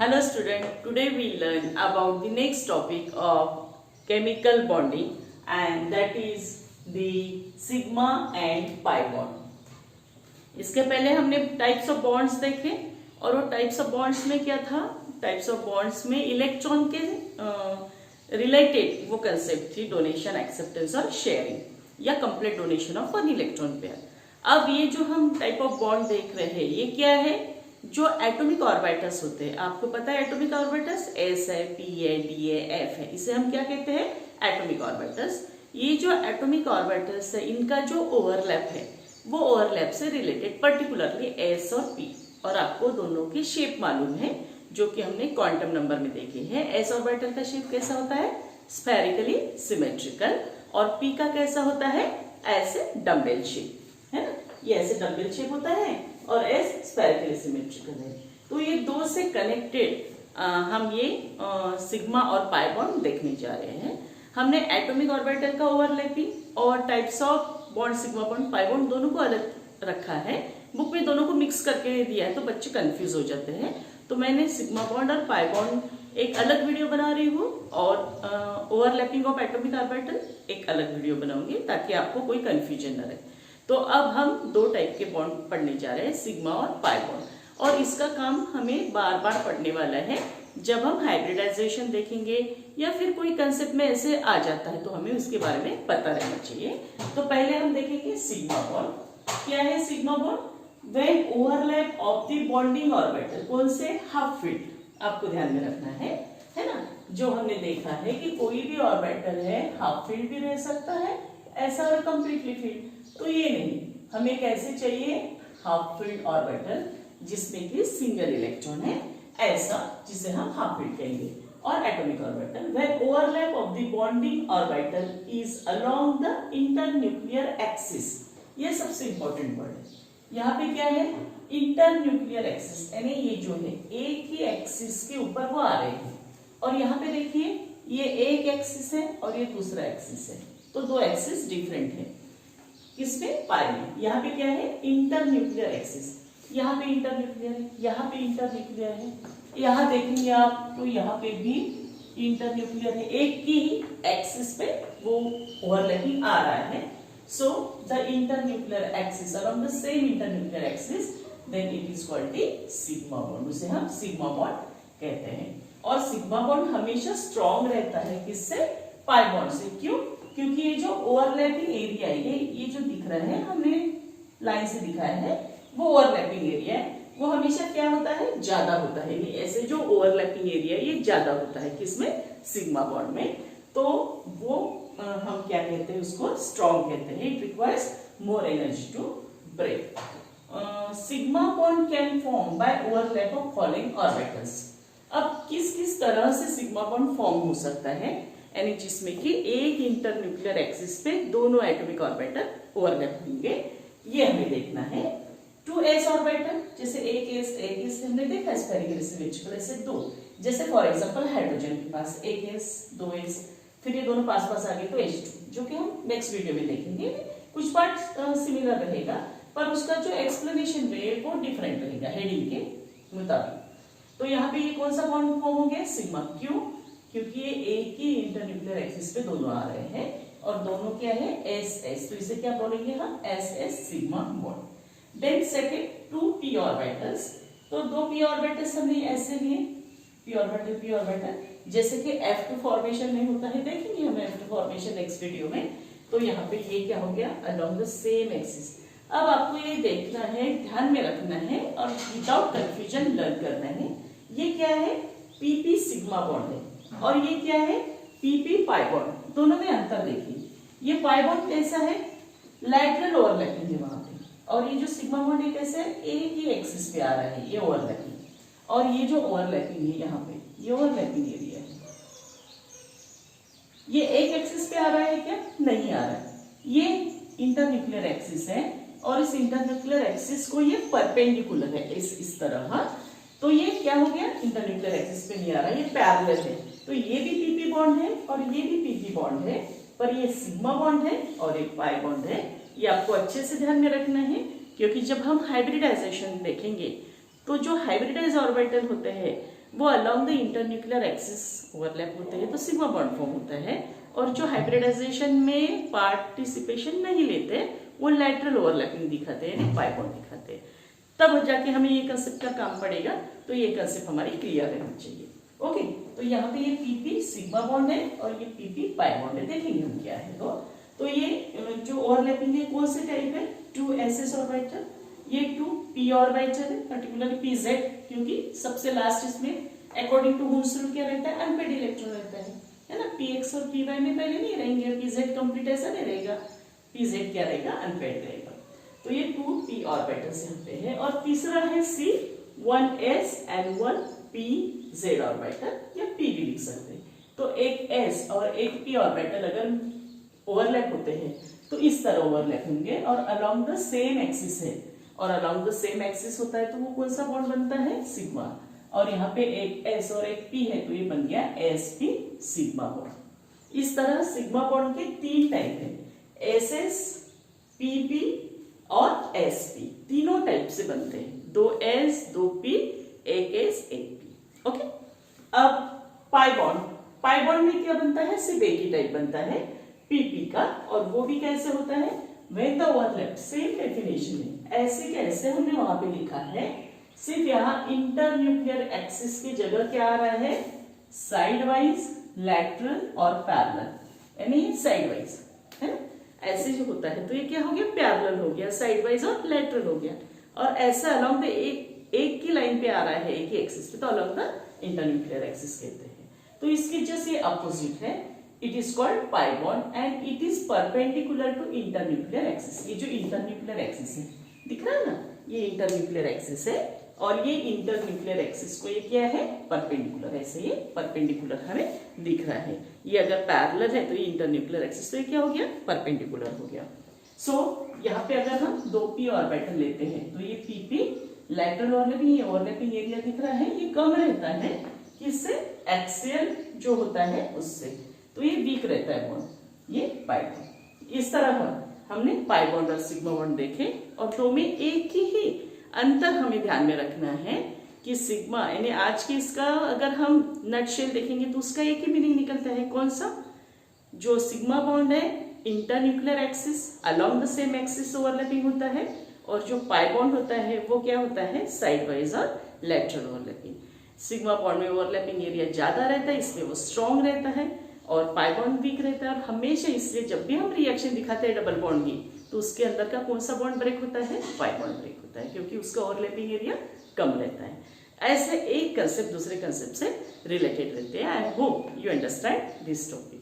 Hello student, today we learn about the next topic of chemical bonding and that is the sigma and pi bond. इसके पहले हमने types of bonds देखे और वो types of bonds में क्या था, टाइप्स ऑफ बॉन्ड्स में इलेक्ट्रॉन के रिलेटेड वो कंसेप्ट थी डोनेशन, एक्सेप्टेंस और शेयरिंग या complete donation of one electron pair. अब ये जो हम टाइप ऑफ बॉन्ड देख रहे हैं ये क्या है, जो एटॉमिक ऑर्बिटल्स होते हैं। आपको पता है एटॉमिक ऑर्बिटल्स एस है, पी है, डी है, एफ है, इसे हम क्या कहते हैं, एटॉमिक ऑर्बिटल्स। ये जो एटॉमिक ऑर्बिटल्स है इनका जो ओवरलैप है वो ओवरलैप से रिलेटेड पर्टिकुलरली एस और पी, और आपको दोनों की शेप मालूम है जो कि हमने क्वांटम नंबर में देखे हैं। एस ऑर्बिटल का शेप कैसा होता है, स्फेरिकली सिमेट्रिकल, और पी का कैसा होता है, ऐसे डम्बेल शेप है ना, ये ऐसे डम्बेल शेप होता है और एस स्फेरिकली सिमेट्रिकल है। तो ये दो से कनेक्टेड हम ये सिग्मा और पाई बॉन्ड देखने जा रहे हैं। हमने एटॉमिक ऑर्बिटल का ओवरलैपिंग और types of bond sigma bond pi bond दोनों को अलग रखा है, बुक में दोनों को मिक्स करके दिया है तो बच्चे कंफ्यूज हो जाते हैं। तो मैंने सिग्मा बॉन्ड और पाई बॉन्ड एक अलग वीडियो बना रही हूँ और ओवरलैपिंग ऑफ एटॉमिक ऑर्बिटल एक अलग वीडियो बनाऊंगी ताकि आपको कोई कंफ्यूजन न रहे। तो अब हम दो टाइप के बॉन्ड पढ़ने जा रहे हैं, सिग्मा और पाई बॉन्ड, और इसका काम हमें बार बार पढ़ने वाला है। जब हम हाइब्रिडाइजेशन देखेंगे या फिर कोई कंसेप्ट में ऐसे आ जाता है तो हमें उसके बारे में पता रहना चाहिए। तो पहले हम देखेंगे सिग्मा बॉन्ड। क्या है sigma bond? When overlap of the bonding orbital, कौन से, हाफ फील्ड, आपको ध्यान में रखना है ना। जो हमने देखा है कि कोई भी ऑर्बिटल है हाफ फील्ड भी रह सकता है ऐसा और कंप्लीटली फील्ड, तो ये नहीं, हमें कैसे चाहिए, हाफ फील्ड ऑर्बिटल जिसमें कि सिंगल इलेक्ट्रॉन है ऐसा, जिसे हम हाफ फील्ड कहेंगे। और atomic orbital when overlap of the bonding orbital is along the internuclear axis, ये सबसे इंपॉर्टेंट वर्ड है। यहाँ पे क्या है, इंटरन्यूक्लियर एक्सिस, यानी ये जो है एक ही एक्सिस के ऊपर वो आ रहे हैं। और यहाँ पे देखिए ये एक एक्सिस है और ये दूसरा एक्सिस है, तो दो एक्सिस डिफरेंट है। किसमें, पाई में। यहाँ पे क्या है, इंटरन्यूक्लियर एक्सिस, यहाँ पे इंटरन्यूक्लियर है, यहाँ पे इंटरन्यूक्लियर है, यहाँ देखेंगे आप तो यहाँ पे भी इंटरन्यूक्लियर है, एक ही एक्सिस पे वो ओवरलैपिंग आ रहा है। So the internuclear axis along the same internuclear axis, then it is called the sigma bond, उसे हम सिग्मा बॉन्ड कहते हैं। और सिग्मा बॉन्ड हमेशा स्ट्रॉन्ग रहता है किससे, पाई बॉन्ड से। क्यों? क्योंकि ये जो ओवरलैपिंग एरिया है, ये जो दिख रहा है हमने लाइन से दिखाया है, वो ओवरलैपिंग एरिया है, वो हमेशा क्या होता है, ज्यादा होता है। ऐसे जो ओवरलैपिंग एरिया ये ज्यादा होता है किसमें, सिग्मा बॉन्ड में। तो वो हम क्या कहते हैं, उसको स्ट्रॉन्ग कहते हैं। It requires more energy to break. Sigma bond can form by overlap of following orbitals. अब किस किस तरह से सिग्मा बॉन्ड फॉर्म हो सकता है, यानी जिसमें कि एक इंटरन्यूक्लियर एक्सिस पे दोनों एटॉमिक ऑर्बिटल ओवरलैप होंगे, ये हमें देखना है। टू एस ऑर्बिटल, जैसे एक एस हमने देखा स्फेरिकल सिमेट्रिकल, ऐसे दो, जैसे फॉर एग्जांपल हाइड्रोजन के पास एक एस, दो एस, फिर ये दोनों पास पास आ गए तो H2, जो कि हम नेक्स्ट वीडियो में देखेंगे। कुछ पार्ट सिमिलर रहेगा पर उसका जो एक्सप्लेनेशन है वो डिफरेंट रहेगा हेडिंग के मुताबिक। तो यहाँ पे ये कौन सा बॉन्ड फॉर्म हो गया, सिग्मा। क्यों? क्योंकि ये एक ही इंटरन्यूक्लियर एक्सिस पे दोनों आ रहे हैं और दोनों क्या है, एस एस, तो इसे क्या बोलेंगे हम, s s sigma bond. Then second, two p orbitals, तो दो पी ऑर्बिटल्स हमने ऐसे लिए, पी ऑर्बिटल, जैसे कि F2 फॉर्मेशन में होता है, देखेंगे हम F2 फॉर्मेशन नेक्स्ट वीडियो में। तो यहाँ पे ये क्या हो गया, अलोंग द सेम एक्सिस। अब आपको ये देखना है, ध्यान में रखना है और विदाउट कंफ्यूजन लर्न करना है। ये क्या है, PP सिग्मा बॉन्ड है और ये क्या है, PP पाई बॉन्ड। दोनों में अंतर देखिए, ये पाई बॉन्ड कैसा है, लैटरल ओवरलैपिंग है वहां पे, और ये जो सिग्मा बॉन्ड है कैसे, एक ही एक्सिस पे आ रहा है ये ओवरलैपिंग, और ये जो ओवरलैपिंग है यहाँ पे ये ओवरलैपिंग एरिया है। ये एक एक्सिस पे आ रहा है क्या, नहीं आ रहा है, ये इंटरन्यूक्लियर एक्सिस है और इस इंटरन्यूक्लियर एक्सिस को ये परपेंडिकुलर है इस तरह। तो ये क्या हो गया, इंटरन्यूक्लियर एक्सिस पे नहीं आ रहा, ये पैरेलल है। तो ये भी PP बॉन्ड है और ये भी PP बॉन्ड है, पर ये सिग्मा बॉन्ड है और एक पाई बॉन्ड है। ये आपको अच्छे से ध्यान में रखना है, क्योंकि जब हम हाइब्रिडाइजेशन देखेंगे तो जो हाइब्रिडाइज ऑर्बिटल होते हैं वो along the internuclear axis overlap होते हैं तो सिग्मा बॉन्ड फॉर्म होता है। और जो हाइब्रिडाइजेशन में पार्टिसिपेशन नहीं लेते वो लैटरल ओवरलैपिंग दिखाते हैं, यानी पाई बॉन्ड दिखाते हैं। तब जाके हमें ये कंसेप्ट का काम पड़ेगा, तो ये कंसेप्ट हमारी क्लियर रहनी चाहिए। ओके, तो यहाँ पे ये पीपी सिग्मा बॉन्ड है और ये पीपी पाई बॉन्ड है। देखेंगे हम क्या है। तो ये जो ओवरलैपिंग है कौन से टाइप है, 2 एसएस ऑर्बिटल, ये 2 पी ऑर्बिटल है, पर्टिकुलरली पीजेड, क्योंकि सबसे लास्ट इसमें अकॉर्डिंग टू हुम्स रूल क्या रहता है, अनपेड इलेक्ट्रॉन रहता है ना। पीएक्स और पीवाई में पहले नहीं रहेंगे, पीजेड कंप्लीट ऐसा नहीं रहेगा, पीजेड क्या रहेगा, अनपेड रहेगा। तो ये 2 पी ऑर्बिटल्स यहाँ पे है। और तीसरा है सी 1s and 1 pz ऑर्बिटल, या p भी लिख सकते हैं। तो एक s और एक p ऑर्बिटल अगर ओवरलैप होते हैं तो इस तरह ओवरलैप होंगे और अलोंग द सेम एक्सिस है, और अलोंग द सेम एक्सिस होता है तो वो कौन सा बॉन्ड बनता है, सिग्मा। और यहाँ पे एक s और एक p है तो ये बन गया sp सिग्मा बॉन्ड। इस तरह सिग्मा बॉन्ड के 3 टाइप है, ss, pp और sp, तीनों टाइप से बनते हैं, 2s 2p, एक s एक p। ओके, अब पाई बॉन्ड में क्या बनता है, सिर्फ एक ही टाइप बनता है, pp का, और वो भी कैसे होता है, when the overlap, same definition है, ऐसे कैसे हमने वहां पे लिखा है, सिर्फ यहाँ इंटरन्यूक्लियर एक्सिस की जगह क्या आ रहा है, साइड वाइज, लैटरल और पैरेलल, यानी साइड वाइज है ना, ऐसे जो होता है तो ये क्या हो गया, पैरेलल हो गया, साइड वाइज और लैटरल हो गया। और ऐसा अलोंग द एक की लाइन पे आ रहा है, एक ही एक्सिस पे, तो अलोंग द इंटरन्यूक्लियर एक्सिस कहते हैं। तो इसकी जस्ट ये अपोजिट है, it is called pi bond and it is perpendicular to internuclear axis. ये जो इंटरन्यूक्लियर एक्सिस है दिख रहा है ना, ये इंटरन्यूक्लियर एक्सिस है, और ये इंटरन्यूक्लियर एक्सिस को ये क्या है, परपेंडिकुलर, ऐसे ये परपेंडिकुलर हमें दिख रहा है। ये अगर पैरेलल है तो ये इंटरन्यूक्लियर एक्सिस, तो ये क्या हो गया, परपेंडिकुलर हो गया। सो यहाँ पे अगर हम 2p ऑर्बिटल लेते हैं तो ये pp लैटरल ओवरलैपिंग एरिया दिख रहा है, ये कम रहता है किससे, एक्सियल जो होता है उससे, तो ये वीक रहता है बॉन्ड, ये पाई बॉन्ड। इस तरह हमने पाई बॉन्ड और सिग्मा बॉन्ड देखे, और दो में एक ही अंतर हमें ध्यान में रखना है कि सिग्मा, यानी आज के इसका अगर हम नटशेल देखेंगे तो उसका एक ही मीनिंग निकलता है, कौन सा, जो सिग्मा बॉन्ड है internuclear axis, along the same axis overlapping होता है, और जो पाई बॉन्ड होता है वो क्या होता है, साइड वाइज और लैटरल ओवरलैपिंग। सिग्मा बॉन्ड में ओवरलैपिंग एरिया ज्यादा रहता है, इसलिए वो स्ट्रॉन्ग रहता है, और पाई बॉन्ड वीक रहता है। और हमेशा इसलिए जब भी हम रिएक्शन दिखाते हैं डबल बॉन्ड की, तो उसके अंदर का कौन सा बॉन्ड ब्रेक होता है, पाई बॉन्ड ब्रेक होता है, क्योंकि उसका ओवरलैपिंग एरिया कम रहता है। ऐसे एक कंसेप्ट दूसरे कंसेप्ट से रिलेटेड रहते हैं। I hope you understand this topic.